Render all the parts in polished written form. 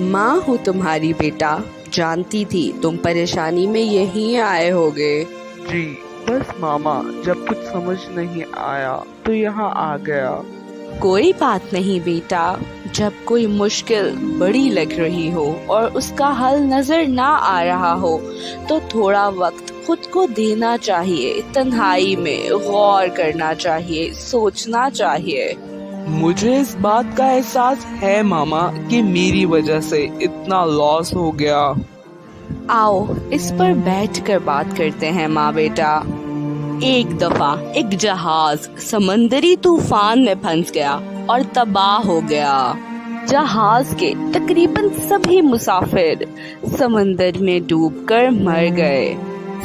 माँ हूँ तुम्हारी बेटा, जानती थी तुम परेशानी में यहीं आए होगे। जी बस मामा, जब कुछ समझ नहीं आया तो यहाँ आ गया। कोई बात नहीं बेटा, जब कोई मुश्किल बड़ी लग रही हो और उसका हल नजर ना आ रहा हो तो थोड़ा वक्त खुद को देना चाहिए, तन्हाई में गौर करना चाहिए, सोचना चाहिए। मुझे इस बात का एहसास है मामा कि मेरी वजह से इतना लॉस हो गया। आओ इस पर बैठकर बात करते हैं माँ बेटा। एक दफा एक जहाज समंदरी तूफान में फंस गया और तबाह हो गया। जहाज के तकरीबन सभी मुसाफिर समंदर में डूबकर मर गए।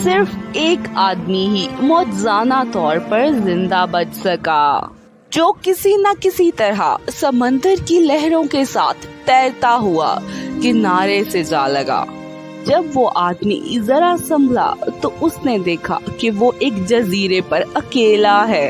सिर्फ एक आदमी ही मौजूदा तौर पर जिंदा बच सका, जो किसी न किसी तरह समंदर की लहरों के साथ तैरता हुआ किनारे से जा लगा। जब वो आदमी जरा संभला तो उसने देखा कि वो एक जजीरे पर अकेला है।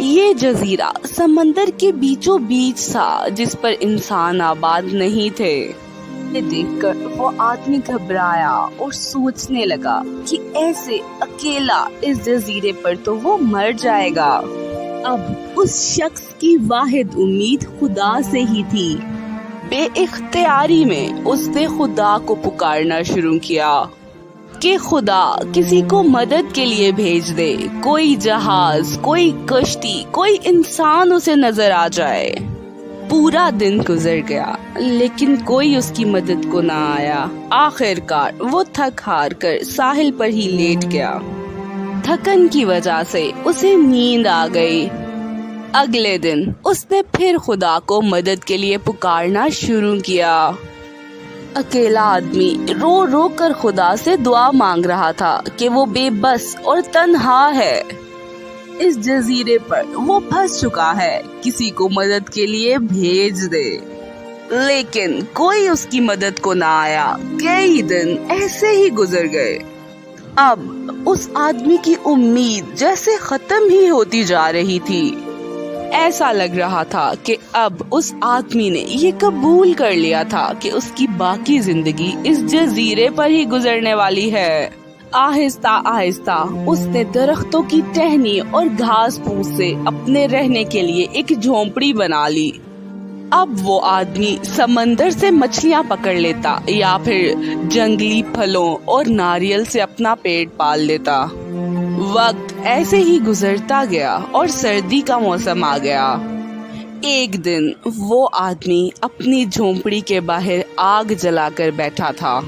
ये जजीरा समंदर के बीचों बीच था, जिस पर इंसान आबाद नहीं थे। ये देखकर वो आदमी घबराया और सोचने लगा कि ऐसे अकेला इस जजीरे पर तो वो मर जाएगा। अब उस शख्स की वाहिद उम्मीद खुदा से ही थी। बेइख्तियारी में उसने खुदा को पुकारना शुरू किया कि खुदा किसी को मदद के लिए भेज दे, कोई जहाज, कोई कश्ती, कोई इंसान उसे नजर आ जाए। पूरा दिन गुजर गया लेकिन कोई उसकी मदद को ना आया। आखिरकार वो थक हार कर साहिल पर ही लेट गया। थकन की वजह से उसे नींद आ गई। अगले दिन उसने फिर खुदा को मदद के लिए पुकारना शुरू किया। अकेला आदमी रो रो कर खुदा से दुआ मांग रहा था कि वो बेबस और तन्हा है। इस जजीरे पर वो फंस चुका है, किसी को मदद के लिए भेज दे। लेकिन कोई उसकी मदद को ना आया। कई दिन ऐसे ही गुजर गए। अब उस आदमी की उम्मीद जैसे खत्म ही होती जा रही थी। ऐसा लग रहा था कि अब उस आदमी ने ये कबूल कर लिया था कि उसकी बाकी जिंदगी इस जजीरे पर ही गुजरने वाली है। आहिस्ता आहिस्ता उसने दरख्तों की टहनी और घास फूस से अपने रहने के लिए एक झोंपड़ी बना ली। अब वो आदमी समंदर से मछलियाँ पकड़ लेता या फिर जंगली फलों और नारियल से अपना पेट पाल लेता। वक्त ऐसे ही गुजरता गया और सर्दी का मौसम आ गया। एक दिन वो आदमी अपनी झोंपड़ी के बाहर आग जलाकर बैठा था।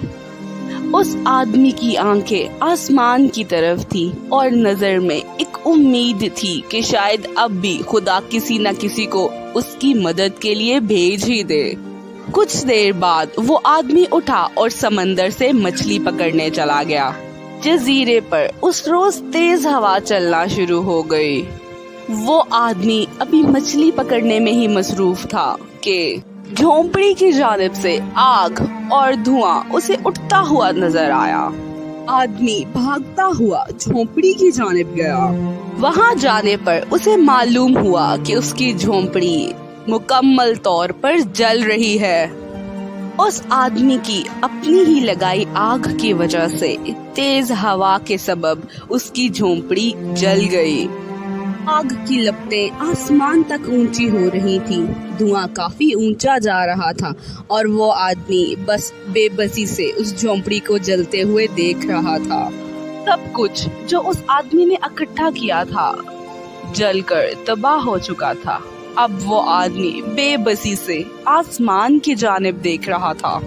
उस आदमी की आंखें आसमान की तरफ थी और नजर में एक उम्मीद थी कि शायद अब भी खुदा किसी न किसी को उसकी मदद के लिए भेज ही दे। कुछ देर बाद वो आदमी उठा और समंदर से मछली पकड़ने चला गया। जजीरे पर उस रोज तेज हवा चलना शुरू हो गई। वो आदमी अभी मछली पकड़ने में ही मसरूफ था कि झोंपड़ी की जानिब से आग और धुआं उसे उठता हुआ नजर आया। आदमी भागता हुआ झोंपड़ी की जानिब गया। वहां जाने पर उसे मालूम हुआ कि उसकी झोंपड़ी मुकम्मल तौर पर जल रही है। उस आदमी की अपनी ही लगाई आग की वजह से तेज हवा के सबब उसकी झोंपड़ी जल गई। आग की लपटें आसमान तक ऊंची हो रही थी। धुआं काफी ऊंचा जा रहा था और वो आदमी बस बेबसी से उस झोंपड़ी को जलते हुए देख रहा था। सब कुछ जो उस आदमी ने इकट्ठा किया था जलकर तबाह हो चुका था। अब वो आदमी बेबसी से आसमान की जानिब देख रहा था।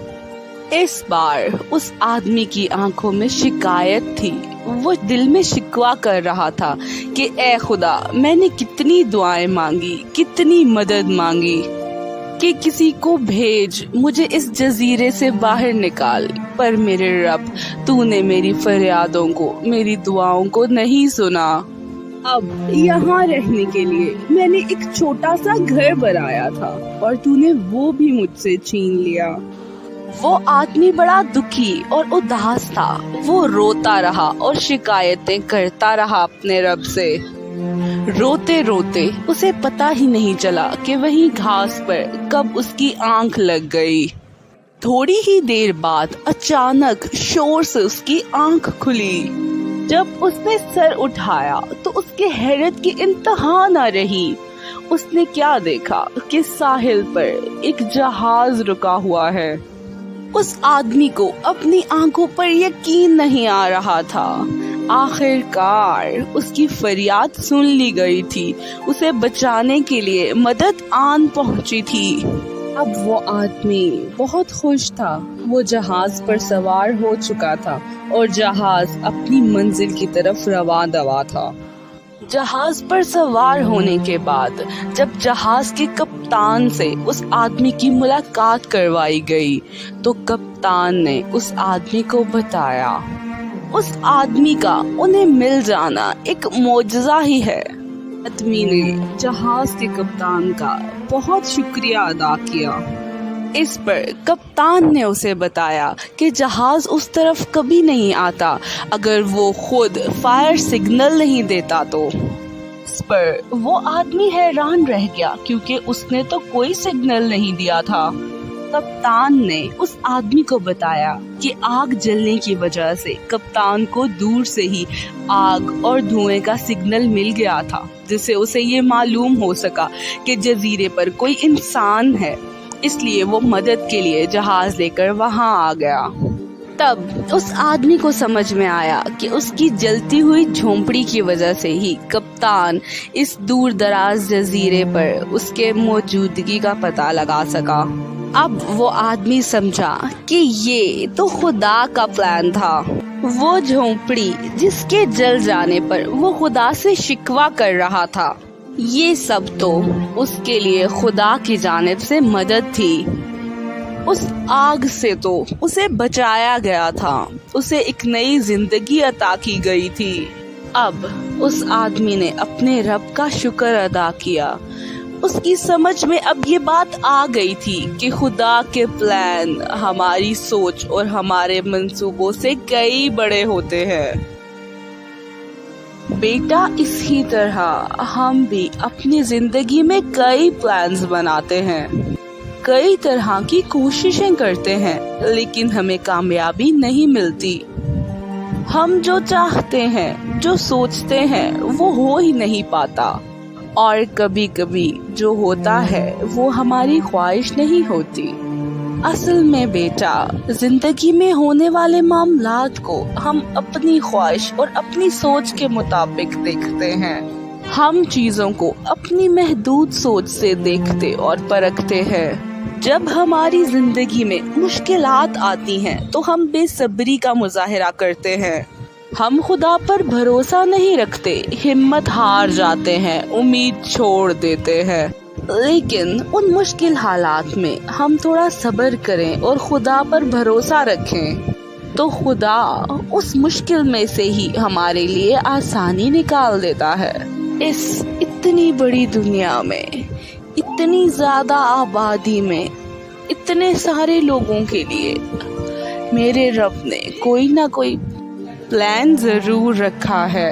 इस बार उस आदमी की आंखों में शिकायत थी। वो दिल में शिकवा कर रहा था कि ऐ खुदा, मैंने कितनी दुआएं मांगी, कितनी मदद मांगी कि किसी को भेज, मुझे इस जजीरे से बाहर निकाल, पर मेरे रब, तूने मेरी फरियादों को, मेरी दुआओं को नहीं सुना। अब यहाँ रहने के लिए मैंने एक छोटा सा घर बनाया था और तूने वो भी मुझसे छीन लिया। वो आदमी बड़ा दुखी और उदास था। वो रोता रहा और शिकायतें करता रहा अपने रब से। रोते रोते उसे पता ही नहीं चला कि वहीं घास पर कब उसकी आंख लग गई। थोड़ी ही देर बाद अचानक शोर से उसकी आंख खुली। जब उसने सर उठाया तो उसके हैरत की इंतहा न रही। उसने क्या देखा कि साहिल पर एक जहाज रुका हुआ है। उस आदमी को अपनी आंखों पर यकीन नहीं आ रहा था। आखिरकार उसकी फरियाद सुन ली गई थी। उसे बचाने के लिए मदद आन पहुंची थी। अब वो आदमी बहुत खुश था। वो जहाज पर सवार हो चुका था और जहाज अपनी मंजिल की तरफ रवां था। जहाज पर सवार होने के बाद जब जहाज के कप्तान से उस आदमी की मुलाकात करवाई गई तो कप्तान ने उस आदमी को बताया उस आदमी का उन्हें मिल जाना एक मौजज़ा ही है। आदमी ने जहाज के कप्तान का बहुत शुक्रिया अदा किया। इस पर कप्तान ने उसे बताया कि जहाज उस तरफ कभी नहीं आता अगर वो खुद फायर सिग्नल नहीं देता तो। इस पर वो आदमी हैरान रह गया क्योंकि उसने तो कोई सिग्नल नहीं दिया था। कप्तान ने उस आदमी को बताया कि आग जलने की वजह से कप्तान को दूर से ही आग और धुएं का सिग्नल मिल गया था, जिससे उसे ये मालूम हो सका कि जजीरे पर कोई इंसान है। इसलिए वो मदद के लिए जहाज लेकर वहां आ गया। तब उस आदमी को समझ में आया कि उसकी जलती हुई झोंपड़ी की वजह से ही कप्तान इस दूर दराज जजीरे पर उसके मौजूदगी का पता लगा सका। अब वो आदमी समझा कि ये तो खुदा का प्लान था। वो झोंपड़ी जिसके जल जाने पर वो खुदा से शिकवा कर रहा था, ये सब तो उसके लिए खुदा की जानिब से मदद थी। उस आग से तो उसे बचाया गया था, उसे एक नई जिंदगी अता की गई थी। अब उस आदमी ने अपने रब का शुक्र अदा किया। उसकी समझ में अब ये बात आ गई थी कि खुदा के प्लान हमारी सोच और हमारे मंसूबों से कई बड़े होते हैं। बेटा, इसी तरह हम भी अपनी जिंदगी में कई प्लान्स बनाते हैं, कई तरह की कोशिशें करते हैं, लेकिन हमें कामयाबी नहीं मिलती। हम जो चाहते हैं, जो सोचते हैं, वो हो ही नहीं पाता। और कभी कभी जो होता है वो हमारी ख्वाहिश नहीं होती। असल में बेटा, जिंदगी में होने वाले मामलात को हम अपनी ख्वाहिश और अपनी सोच के मुताबिक देखते हैं। हम चीजों को अपनी महदूद सोच से देखते और परखते हैं। जब हमारी जिंदगी में मुश्किलात आती हैं तो हम बेसब्री का मुजाहिरा करते हैं। हम खुदा पर भरोसा नहीं रखते, हिम्मत हार जाते हैं, उम्मीद छोड़ देते हैं। लेकिन उन मुश्किल हालात में हम थोड़ा सब्र करें और खुदा पर भरोसा रखें तो खुदा उस मुश्किल में से ही हमारे लिए आसानी निकाल देता है। इस इतनी बड़ी दुनिया में, इतनी ज्यादा आबादी में, इतने सारे लोगों के लिए मेरे रब ने कोई ना कोई प्लान जरूर रखा है।